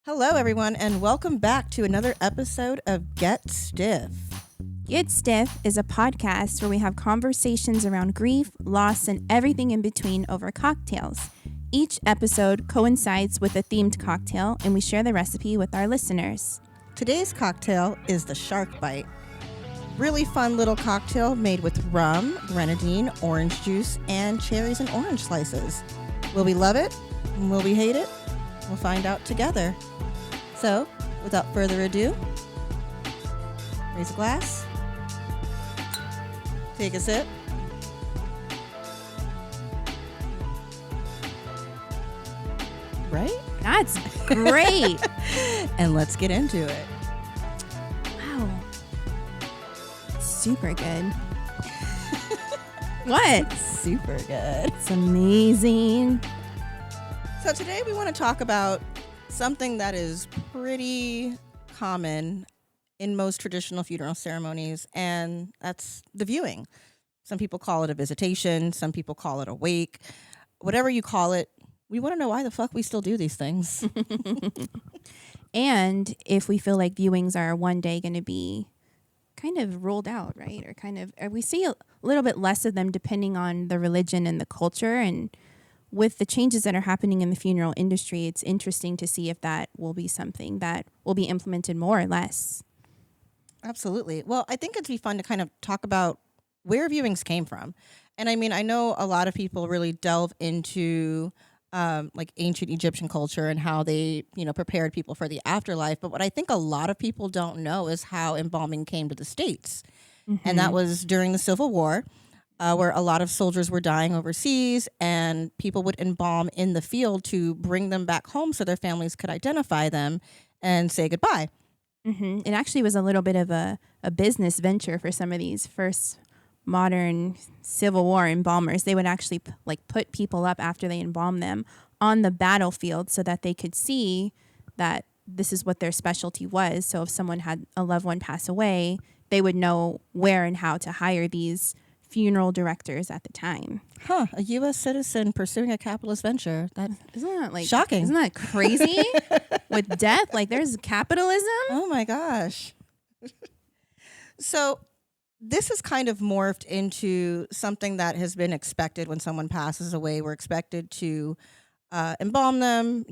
Hello, everyone, and welcome back to another episode of Get Stiff. Get Stiff is a podcast where we have conversations around grief, loss, and everything in between over cocktails. Each episode coincides with a themed cocktail, and we share the recipe with our listeners. Today's cocktail is the Shark Bite. Really fun little cocktail made with rum, grenadine, orange juice, and cherries and orange slices. Will we love it? Will we hate it? We'll find out together. So, without further ado, raise a glass, take a sip. Right? That's great. And let's get into it. Wow. Super good. What? Super good. It's amazing. So today we want to talk about something that is pretty common in most traditional funeral ceremonies, and that's the viewing. Some people call it a visitation. Some people call it a wake. Whatever you call it, we want to know why the fuck we still do these things. And if we feel like viewings are one day going to be kind of ruled out, right? Or we see a little bit less of them depending on the religion and the culture. And with the changes that are happening in the funeral industry, it's interesting to see if that will be something that will be implemented more or less. Absolutely. Well, I think it'd be fun to kind of talk about where viewings came from. And I mean, I know a lot of people really delve into like ancient Egyptian culture and how they, prepared people for the afterlife. But what I think a lot of people don't know is how embalming came to the States. Mm-hmm. And that was during the Civil War, where a lot of soldiers were dying overseas, and people would embalm in the field to bring them back home so their families could identify them and say goodbye. Mm-hmm. It actually was a little bit of a business venture for some of these first modern Civil War embalmers. They would actually put people up after they embalmed them on the battlefield so that they could see that this is what their specialty was. So if someone had a loved one pass away, they would know where and how to hire these funeral directors at the time. Huh, a U.S. citizen pursuing a capitalist venture. Isn't that shocking? Isn't that crazy? With death, there's capitalism? Oh my gosh. So this has kind of morphed into something that has been expected when someone passes away. We're expected to embalm them,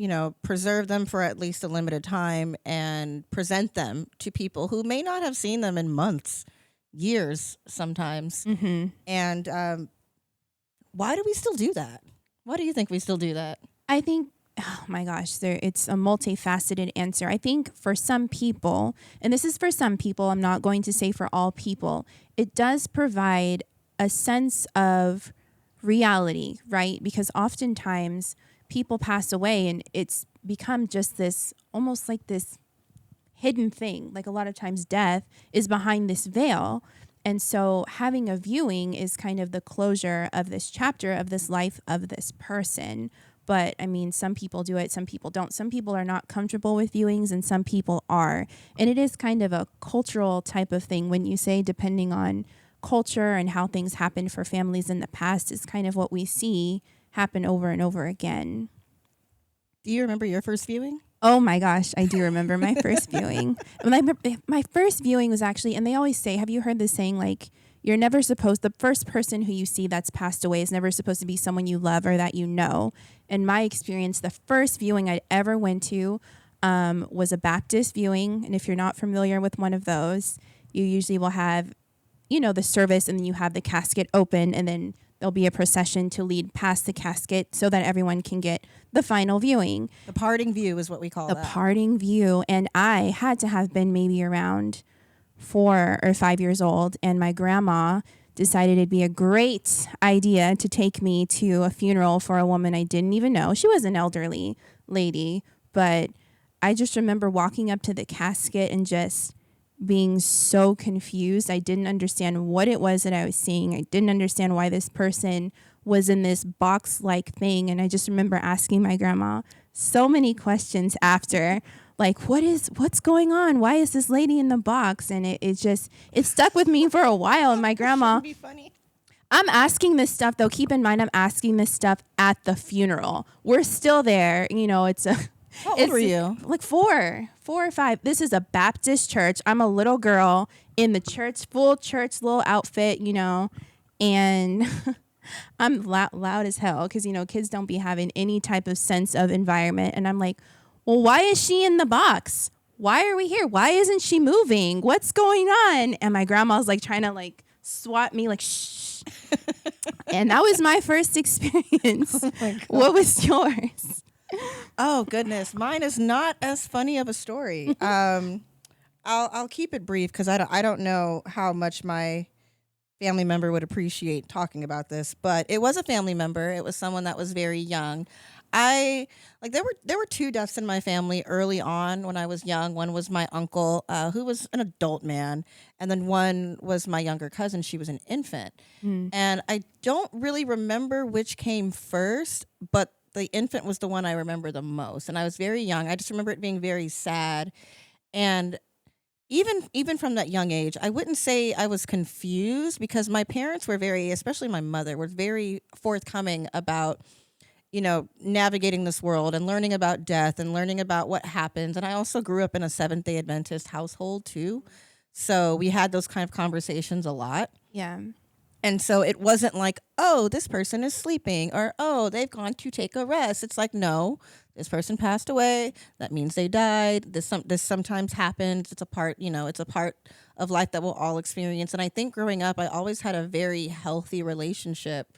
preserve them for at least a limited time and present them to people who may not have seen them in months, years sometimes. Mm-hmm. And why do we still do that? Why do you think we still do that? I think, oh my gosh, it's a multifaceted answer. I think for some people, and this is for some people, I'm not going to say for all people, it does provide a sense of reality, right? Because oftentimes people pass away and it's become just this, almost like this hidden thing. Like a lot of times death is behind this veil. And so having a viewing is kind of the closure of this chapter of this life of this person. But I mean, some people do it, some people don't. Some people are not comfortable with viewings and some people are. And it is kind of a cultural type of thing. When you say depending on culture and how things happened for families in the past is kind of what we see happen over and over again. Do you remember your first viewing? Oh my gosh, I do remember my first viewing. My first viewing was actually, and they always say, have you heard this saying, you're never supposed, the first person who you see that's passed away is never supposed to be someone you love or that you know. In my experience, the first viewing I ever went to was a Baptist viewing. And if you're not familiar with one of those, you usually will have, the service, and then you have the casket open, and then there'll be a procession to lead past the casket so that everyone can get the final viewing. The parting view is what we call that. The parting view. And I had to have been maybe around 4 or 5 years old. And my grandma decided it'd be a great idea to take me to a funeral for a woman I didn't even know. She was an elderly lady, but I just remember walking up to the casket and just being so confused. I didn't understand what it was that I was seeing. I didn't understand why this person was in this box-like thing. And I just remember asking my grandma so many questions after, what's going on? Why is this lady in the box? And it stuck with me for a while. And my grandma, be funny. I'm asking this stuff, though. Keep in mind, I'm asking this stuff at the funeral. We're still there. It's a How old were you? Like 4 or 5. This is a Baptist church. I'm a little girl in the church, full church little outfit, and I'm loud as hell because, kids don't be having any type of sense of environment. And I'm like, well, why is she in the box? Why are we here? Why isn't she moving? What's going on? And my grandma's like trying to like swat me like, shh. And that was my first experience. Oh what was yours? Oh goodness, mine is not as funny of a story. I'll keep it brief because I don't know how much my family member would appreciate talking about this, but it was a family member. It was someone that was very young. There were two deaths in my family early on when I was young. One was my uncle, who was an adult man, and then one was my younger cousin. She was an infant, and I don't really remember which came first, but the infant was the one I remember the most. And I was very young. I just remember it being very sad, and even from that young age, I wouldn't say I was confused because my parents were especially my mother, was very forthcoming about, navigating this world and learning about death and learning about what happens. And I also grew up in a Seventh-day Adventist household too. So we had those kind of conversations a lot. Yeah. And so it wasn't like, oh, this person is sleeping or, oh, they've gone to take a rest. It's like, no, this person passed away. That means they died. This sometimes happens. It's a part, it's a part of life that we'll all experience. And I think growing up, I always had a very healthy relationship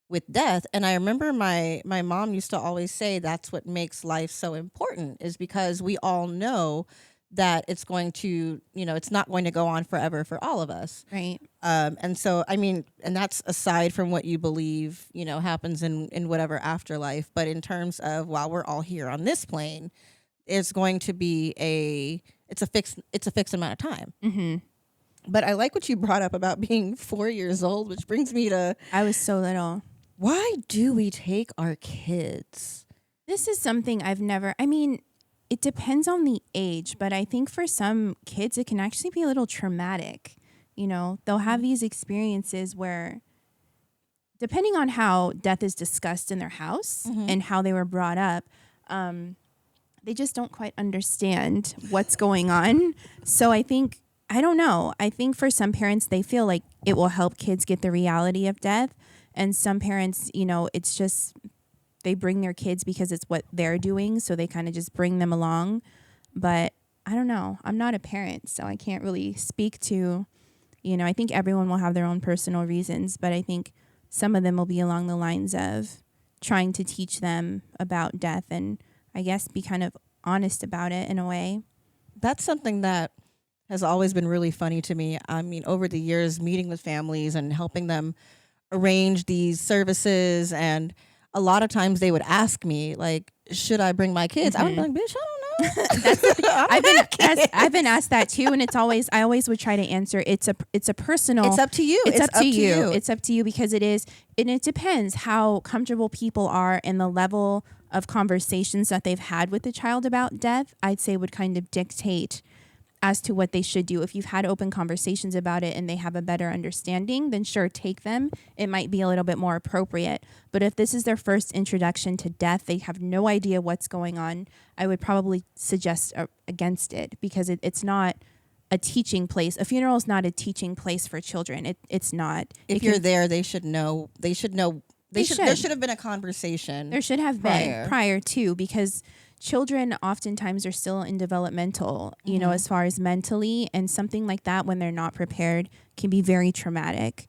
with death. And I remember my mom used to always say that's what makes life so important, is because we all know that it's going to, it's not going to go on forever for all of us. Right. And so, and that's aside from what you believe, happens in whatever afterlife. But in terms of while we're all here on this plane, it's going to be it's a fixed amount of time. Mm-hmm. But I like what you brought up about being 4 years old, which brings me to, I was so little. why do we take our kids? This is something it depends on the age, but I think for some kids, it can actually be a little traumatic. They'll have these experiences where, depending on how death is discussed in their house and how they were brought up, they just don't quite understand what's going on. So I don't know. I think for some parents, they feel like it will help kids get the reality of death. And some parents, it's just, they bring their kids because it's what they're doing. So they kind of just bring them along. But I don't know. I'm not a parent, so I can't really speak to, I think everyone will have their own personal reasons. But I think some of them will be along the lines of trying to teach them about death and I guess be kind of honest about it in a way. That's something that has always been really funny to me. Over the years, meeting with families and helping them arrange these services, and a lot of times they would ask me, like, should I bring my kids? I would be like, bitch, I don't know. I've been asked that too, and I always would try to answer. It's a personal. It's up to you. It's up to you. It's up to you because it is, and it depends how comfortable people are and the level of conversations that they've had with the child about death. I'd say would kind of dictate as to what they should do. If you've had open conversations about it and they have a better understanding, then sure, take them. It might be a little bit more appropriate. But if this is their first introduction to death, they have no idea what's going on, I would probably suggest against it because it's not a teaching place. A funeral is not a teaching place for children. It's not. If you're there, they should know. There should have been a conversation. There should have been prior to, because children oftentimes are still in developmental, as far as mentally, and something like that when they're not prepared can be very traumatic.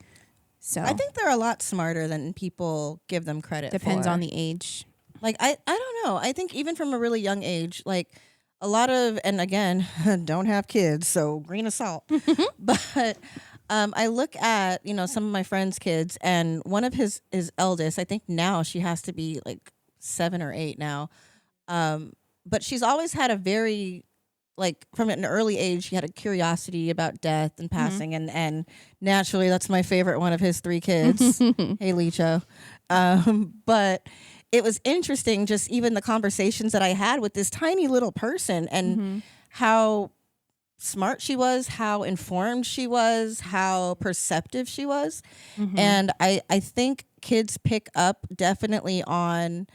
So I think they're a lot smarter than people give them credit depends for. on the age. Like, I don't know. I think even from a really young age, like a lot of, and again, don't have kids, so grain of salt. But I look at, some of my friends' kids, and one of his eldest, I think now she has to be like 7 or 8 now. But she's always had a very, like, from an early age, she had a curiosity about death and passing. And naturally, that's my favorite one of his 3 kids. Hey, Licho. But it was interesting, just even the conversations that I had with this tiny little person and how smart she was, how informed she was, how perceptive she was. And I think kids pick up definitely on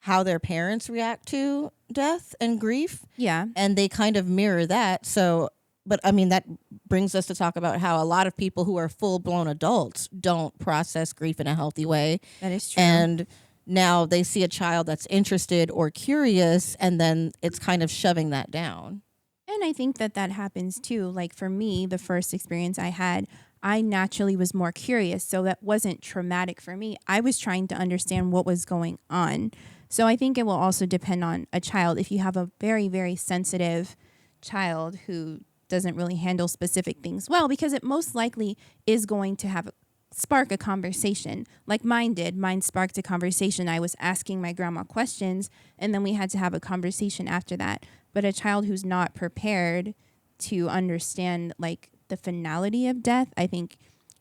how their parents react to death and grief, Yeah. and they kind of mirror that. So, but I mean, that brings us to talk about how a lot of people who are full blown adults don't process grief in a healthy way. That is true. And now they see a child that's interested or curious, and then it's kind of shoving that down. And I think that that happens too. Like for me, the first experience I had, I naturally was more curious. So that wasn't traumatic for me. I was trying to understand what was going on. So I think it will also depend on a child. If you have a very, very sensitive child who doesn't really handle specific things well, because it most likely is going to have spark a conversation like mine did. Mine sparked a conversation. I was asking my grandma questions, and then we had to have a conversation after that. But a child who's not prepared to understand like the finality of death, I think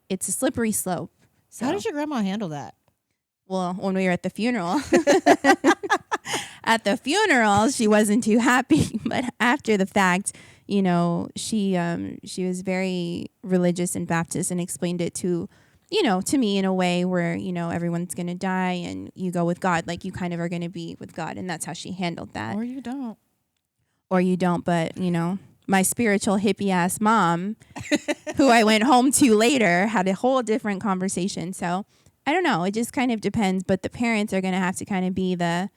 it's a slippery slope. So, How did your grandma handle that? well, when we were at the funeral, at the funeral, she wasn't too happy. But after the fact, you know, she was very religious and Baptist and explained it to, you know, to me in a way where, you know, everyone's going to die and you go with God, like you kind of are going to be with God. And that's how she handled that. Or you don't. Or you don't, but, you know, my spiritual hippie ass mom, who I went home to later, had a whole different conversation. So I don't know. It just kind of depends. But the parents are going to have to kind of be the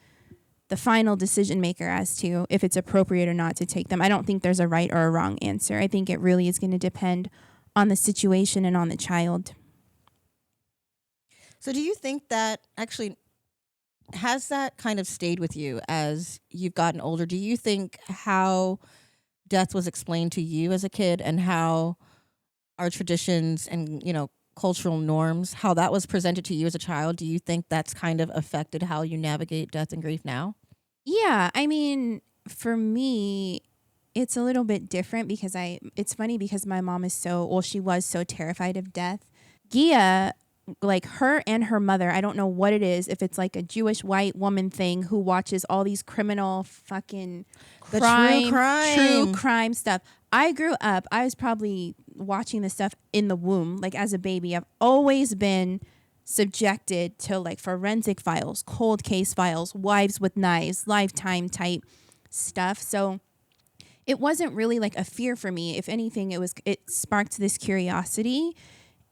final decision maker as to if it's appropriate or not to take them. I don't think there's a right or a wrong answer. I think it really is going to depend on the situation and on the child. So do you think that actually has that kind of stayed with you as you've gotten older? Do you think how death was explained to you as a kid and how our traditions and, you know, cultural norms, how that was presented to you as a child, do you think that's kind of affected how you navigate death and grief now? Yeah, I mean, for me, it's a little bit different because it's funny because my mom is she was so terrified of death. Gia, like her and her mother, I don't know what it is, if it's like a Jewish white woman thing who watches all these criminal fucking true crime stuff. I grew up, I was probably watching this stuff in the womb, like as a baby. I've always been subjected to like forensic files, cold case files, wives with knives, Lifetime type stuff. So it wasn't really like a fear for me. If anything, it sparked this curiosity,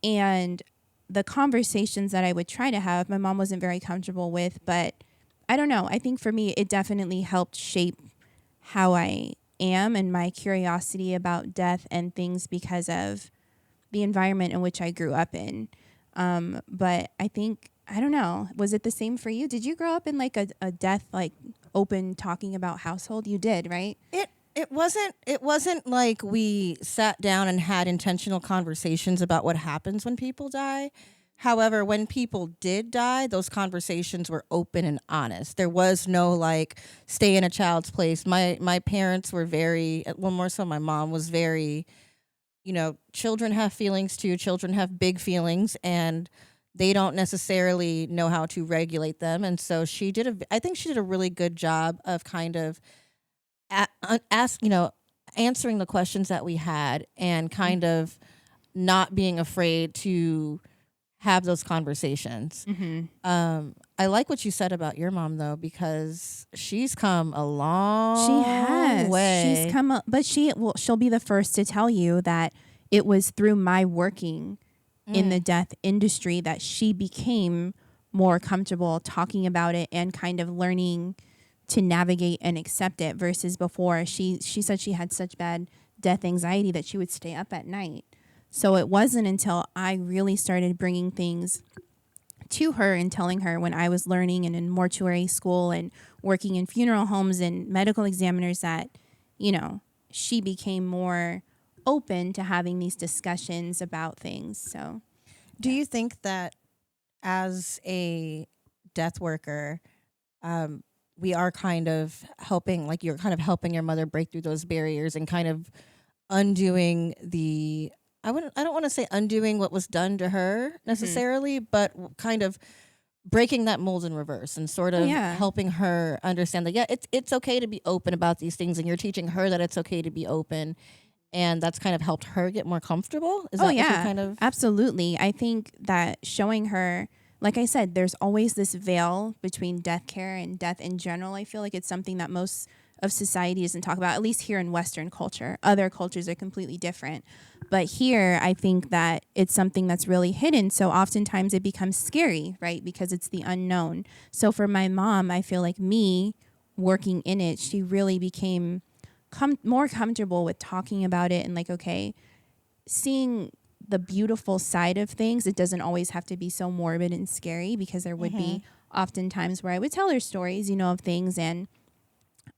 and the conversations that I would try to have, my mom wasn't very comfortable with, but I don't know. I think for me, it definitely helped shape how I am and my curiosity about death and things because of the environment in which I grew up in. But I think, I don't know, was it the same for you? Did you grow up in like a death, like open talking about household? You did, right? It wasn't like we sat down and had intentional conversations about what happens when people die. However, when people did die, those conversations were open and honest. There was no like stay in a child's place. My parents were very, well, more so my mom was very, you know, children have feelings too. Children have big feelings, and they don't necessarily know how to regulate them. And so I think she did a really good job of kind of answering the questions that we had and kind of not being afraid to have those conversations. Mm-hmm. I like what you said about your mom though, because she's come a long way. She's come, but she'll be the first to tell you that it was through my working in the death industry that she became more comfortable talking about it and kind of learning to navigate and accept it, versus before she said she had such bad death anxiety that she would stay up at night. So it wasn't until I really started bringing things to her and telling her when I was learning and in mortuary school and working in funeral homes and medical examiners that, you know, she became more open to having these discussions about things. So do you think that as a death worker, we are kind of helping, like you're kind of helping your mother break through those barriers and kind of undoing I don't want to say undoing what was done to her necessarily, but kind of breaking that mold in reverse and sort of helping her understand that, it's okay to be open about these things, and you're teaching her that it's okay to be open, and that's kind of helped her get more comfortable. Is that what you're kind of? Absolutely. I think that showing her, like I said, there's always this veil between death care and death in general. I feel like it's something that most of society doesn't talk about, at least here in Western culture. Other cultures are completely different. But here, I think that it's something that's really hidden. So oftentimes it becomes scary, right? Because it's the unknown. So for my mom, I feel like me working in it, she really became more comfortable with talking about it and like, okay, seeing the beautiful side of things. It doesn't always have to be so morbid and scary, because there would be often times where I would tell her stories, you know, of things, and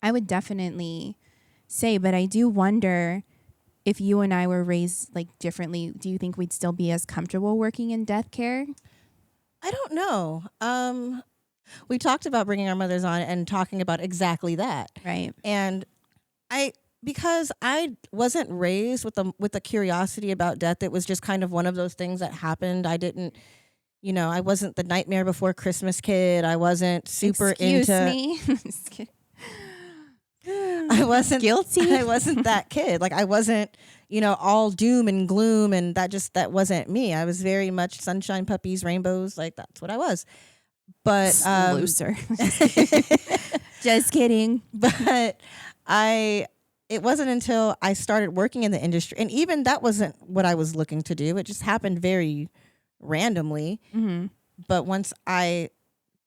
I would definitely say, but I do wonder if you and I were raised like differently, do you think we'd still be as comfortable working in death care? I don't know. We talked about bringing our mothers on and talking about exactly that. Right. And because I wasn't raised with a curiosity about death, it was just kind of one of those things that happened. I didn't, I wasn't the Nightmare Before Christmas kid. I wasn't super Excuse into. me. I wasn't guilty. I wasn't that kid. Like I wasn't, all doom and gloom, and that wasn't me. I was very much sunshine, puppies, rainbows. Like that's what I was. But Loser. Just kidding. But it wasn't until I started working in the industry, and even that wasn't what I was looking to do. It just happened very randomly. Mm-hmm. But once I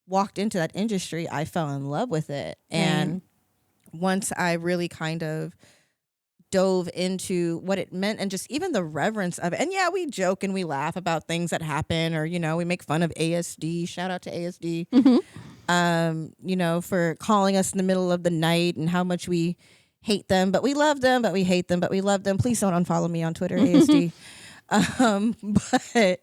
walked into that industry, I fell in love with it. And once I really kind of dove into what it meant and just even the reverence of it. And yeah, we joke and we laugh about things that happen, or, we make fun of ASD. Shout out to ASD. For calling us in the middle of the night and how much we hate them, but we love them, but we hate them, but we love them. Please don't unfollow me on Twitter, ASD. But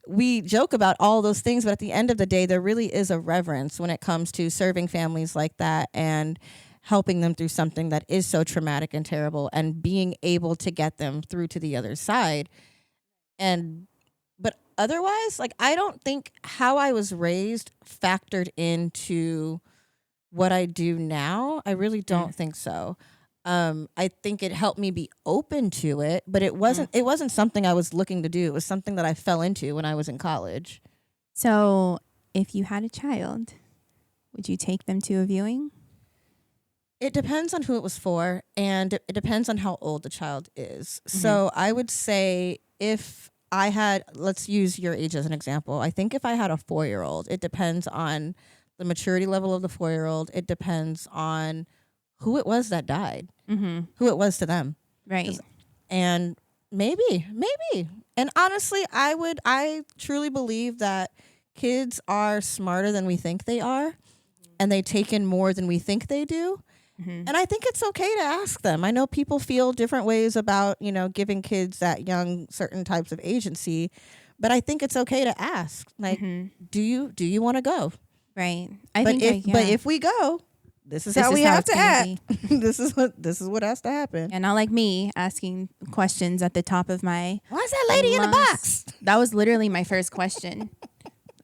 we joke about all those things, but at the end of the day, there really is a reverence when it comes to serving families like that and helping them through something that is so traumatic and terrible, and being able to get them through to the other side. But otherwise, like, I don't think how I was raised factored into what I do now. I really don't think so. I think it helped me be open to it, but it wasn't something I was looking to do. It was something that I fell into when I was in college. So if you had a child, would you take them to a viewing? It depends on who it was for, and it depends on how old the child is. So I would say if I had, let's use your age as an example. I think if I had a 4-year-old, it depends on the maturity level of the 4-year-old. It depends on who it was that died, who it was to them. Right. And maybe. And honestly, I truly believe that kids are smarter than we think they are, and they take in more than we think they do. And I think it's okay to ask them. I know people feel different ways about, giving kids that young certain types of agency, but I think it's okay to ask. Like, do you want to go? Right. But if we go, this is how we have to act. This is what has to happen. And not like me asking questions at the top of my Why is that lady in the box? That was literally my first question.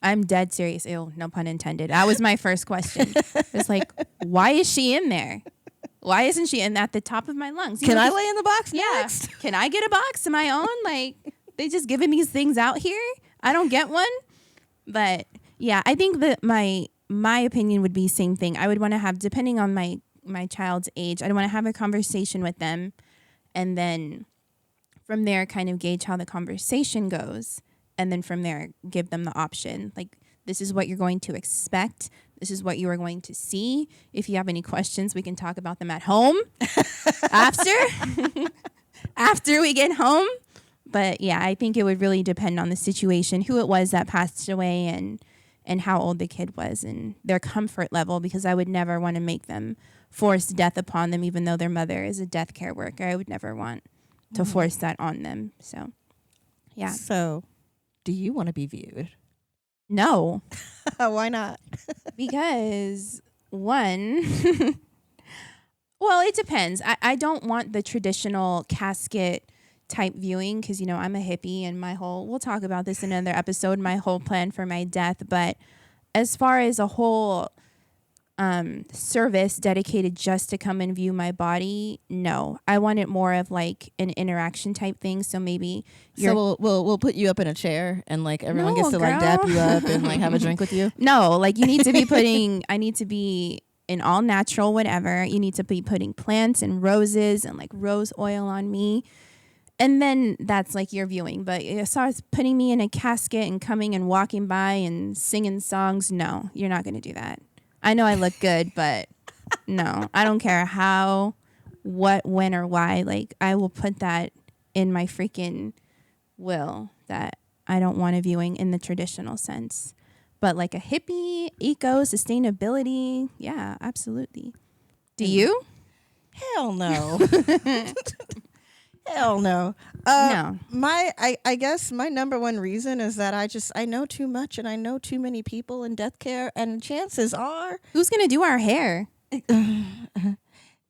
I'm dead serious. Ew, no pun intended. That was my first question. It's like, why is she in there? Why isn't she at the top of my lungs? Can I lay in the box next? Yeah. Can I get a box of my own? Like, they just giving these things out here. I don't get one. But yeah, I think that my opinion would be same thing. I would want to have, depending on my child's age, I'd want to have a conversation with them, and then from there kind of gauge how the conversation goes. And then from there, give them the option. Like, this is what you're going to expect. This is what you are going to see. If you have any questions, we can talk about them at home after we get home. But yeah, I think it would really depend on the situation, who it was that passed away, and how old the kid was, and their comfort level, because I would never want to make them force death upon them, even though their mother is a death care worker. I would never want to force that on them. So, yeah. So, do you want to be viewed? No. Why not? Because one, well, it depends. I don't want the traditional casket type viewing, because, I'm a hippie, and we'll talk about this in another episode, my whole plan for my death. But as far as a whole service dedicated just to come and view my body, no. I want it more of like an interaction type thing. So maybe So we'll put you up in a chair and like everyone No, gets to like girl. dap you up and like have a drink with you. No, like you need to be putting, I need to be in all natural, whatever. You need to be putting plants and roses and like rose oil on me. And then that's like your viewing. But as far as putting me in a casket and coming and walking by and singing songs, no, you're not going to do that. I know I look good, but no, I don't care how, what, when, or why. Like, I will put that in my freaking will that I don't want a viewing in the traditional sense. But like a hippie, eco, sustainability, yeah, absolutely. Do you? Hell no. Hell no. No. I guess my number one reason is that I know too much and I know too many people in death care, and chances are Who's going to do our hair?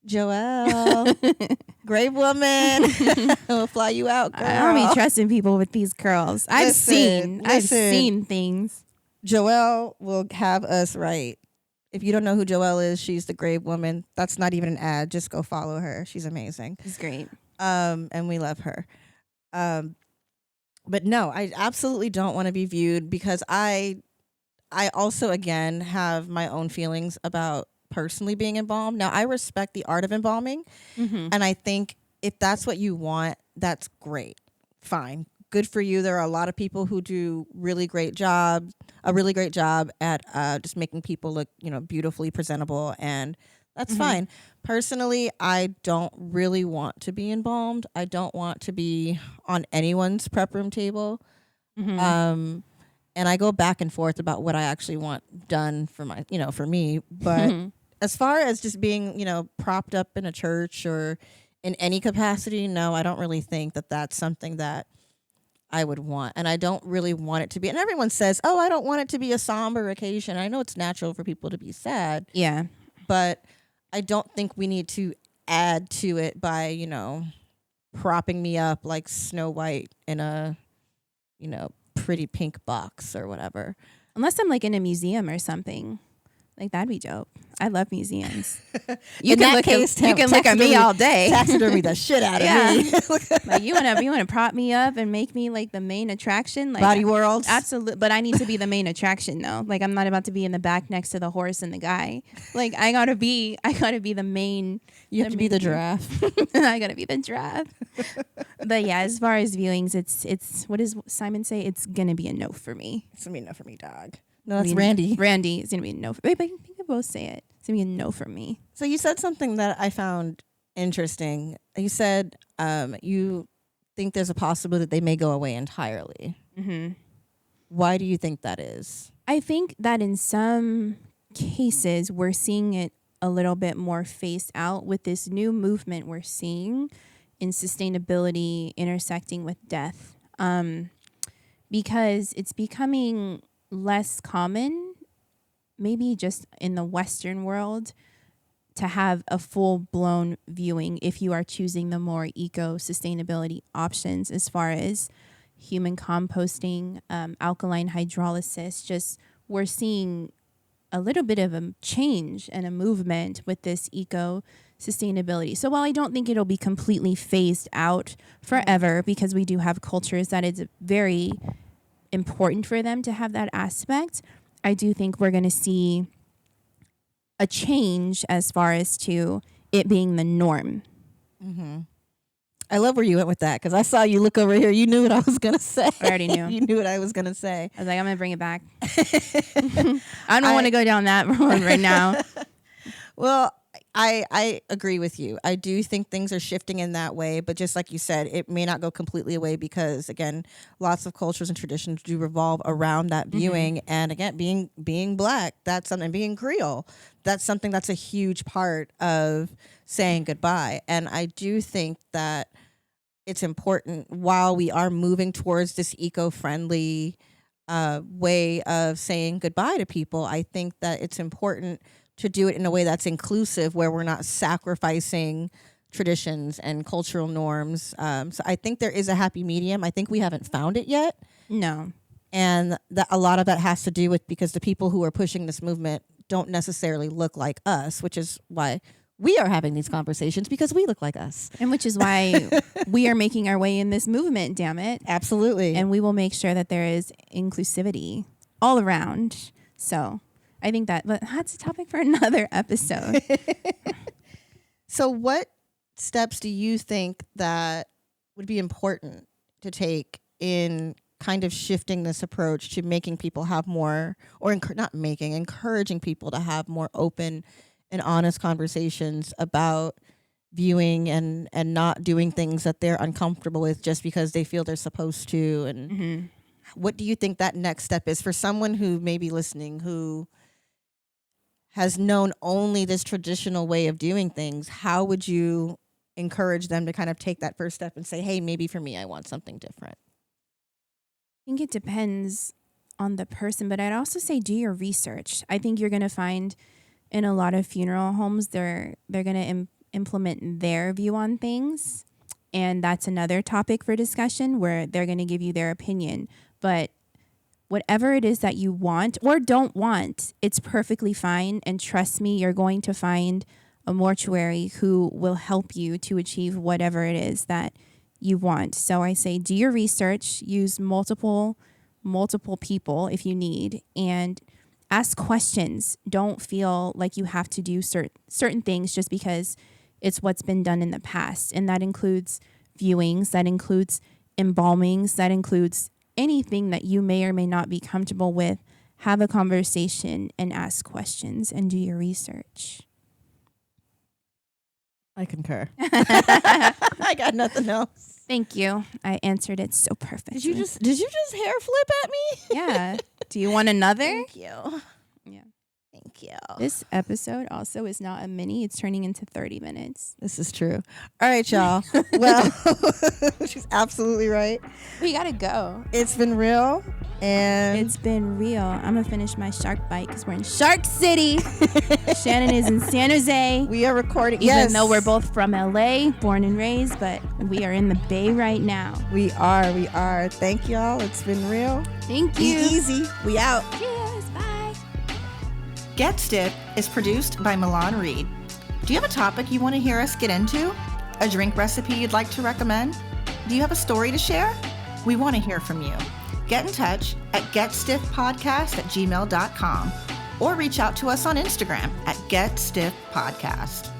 Joelle, grave woman, will fly you out, girl. I don't be trusting people with these curls. I've seen things. Joelle will have us right. If you don't know who Joelle is, she's the grave woman. That's not even an ad. Just go follow her. She's amazing. It's great. And we love her. But no, I absolutely don't want to be viewed because I also, again, have my own feelings about personally being embalmed. Now, I respect the art of embalming. Mm-hmm. And I think if that's what you want, that's great. Fine. Good for you. There are a lot of people who do a really great job at just making people look, beautifully presentable, and that's fine. Personally, I don't really want to be embalmed. I don't want to be on anyone's prep room table. And I go back and forth about what I actually want done for my, for me. But as far as just being, propped up in a church or in any capacity, no, I don't really think that that's something that I would want. And I don't really want it to be. And everyone says, oh, I don't want it to be a somber occasion. I know it's natural for people to be sad. Yeah. But I don't think we need to add to it by, propping me up like Snow White in a, pretty pink box or whatever. Unless I'm like in a museum or something. Like, that'd be dope. I love museums. You In can that look case, at, you can look at me all day. Taxidermy the shit out of me. Like, you wanna prop me up and make me like the main attraction? Like, Body World. Absolutely. But I need to be the main attraction though. Like, I'm not about to be in the back next to the horse and the guy. Like, I gotta be the main. You have to be the giraffe. I gotta be the giraffe. But yeah, as far as viewings, it's what does Simon say? It's gonna be a no for me. It's gonna be a no for me, dog. No, that's Randy. Randy is gonna be a no. Wait, but I think they both say it. It's gonna be a no for me. So you said something that I found interesting. You said you think there's a possibility that they may go away entirely. Mm-hmm. Why do you think that is? I think that in some cases we're seeing it a little bit more phased out with this new movement we're seeing in sustainability intersecting with death, because it's becoming less common, maybe just in the Western world, to have a full-blown viewing if you are choosing the more eco-sustainability options as far as human composting, alkaline hydrolysis. Just we're seeing a little bit of a change and a movement with this eco-sustainability. So while I don't think it'll be completely phased out forever, because we do have cultures that it's very important for them to have that aspect, I do think we're going to see a change as far as to it being the norm. Mm-hmm. I love where you went with that, because I saw you look over here. You knew what I was going to say. I already knew. You knew what I was going to say. I was like, I'm going to bring it back. I don't want to go down that road right now. Well, I agree with you. I do think things are shifting in that way, but just like you said, it may not go completely away because, again, lots of cultures and traditions do revolve around that viewing. Mm-hmm. And again, being Black, that's something, being Creole, that's something that's a huge part of saying goodbye. And I do think that it's important, while we are moving towards this eco-friendly way of saying goodbye to people, I think that it's important to do it in a way that's inclusive, where we're not sacrificing traditions and cultural norms. So I think there is a happy medium. I think we haven't found it yet. No. And that a lot of that has to do with because the people who are pushing this movement don't necessarily look like us, which is why we are having these conversations, because we look like us. And which is why we are making our way in this movement, damn it. Absolutely. And we will make sure that there is inclusivity all around. So I think but that's a topic for another episode. So what steps do you think that would be important to take in kind of shifting this approach to making people have more, or encouraging people to have more open and honest conversations about viewing and not doing things that they're uncomfortable with just because they feel they're supposed to? And what do you think that next step is for someone who may be listening, who has known only this traditional way of doing things? How would you encourage them to kind of take that first step and say, hey, maybe for me, I want something different? I think it depends on the person, but I'd also say do your research. I think you're going to find in a lot of funeral homes, they're going to implement their view on things. And that's another topic for discussion where they're going to give you their opinion. But whatever it is that you want or don't want, it's perfectly fine. And trust me, you're going to find a mortuary who will help you to achieve whatever it is that you want. So I say do your research, use multiple people if you need, and ask questions. Don't feel like you have to do certain things just because it's what's been done in the past. And that includes viewings, that includes embalmings, that includes anything that you may or may not be comfortable with. Have a conversation and ask questions and do your research. I concur. I got nothing else. Thank you. I answered it so perfectly. Did you just hair flip at me? Yeah. Do you want another? Thank you. Yeah. Thank you. This episode also is not a mini. It's turning into 30 minutes. This is true. All right, y'all. Well, she's absolutely right. We got to go. It's been real. And it's been real. I'm going to finish my shark bite because we're in Shark City. Shannan is in San Jose. We are recording. Even though we're both from LA, born and raised, but we are in the Bay right now. We are. Thank y'all. It's been real. Thank Be you. easy. We out. Cheers. Bye. Get Stiff is produced by Milan Reed. Do you have a topic you want to hear us get into? A drink recipe you'd like to recommend? Do you have a story to share? We want to hear from you. Get in touch at getstiffpodcast@gmail.com or reach out to us on Instagram at getstiffpodcast.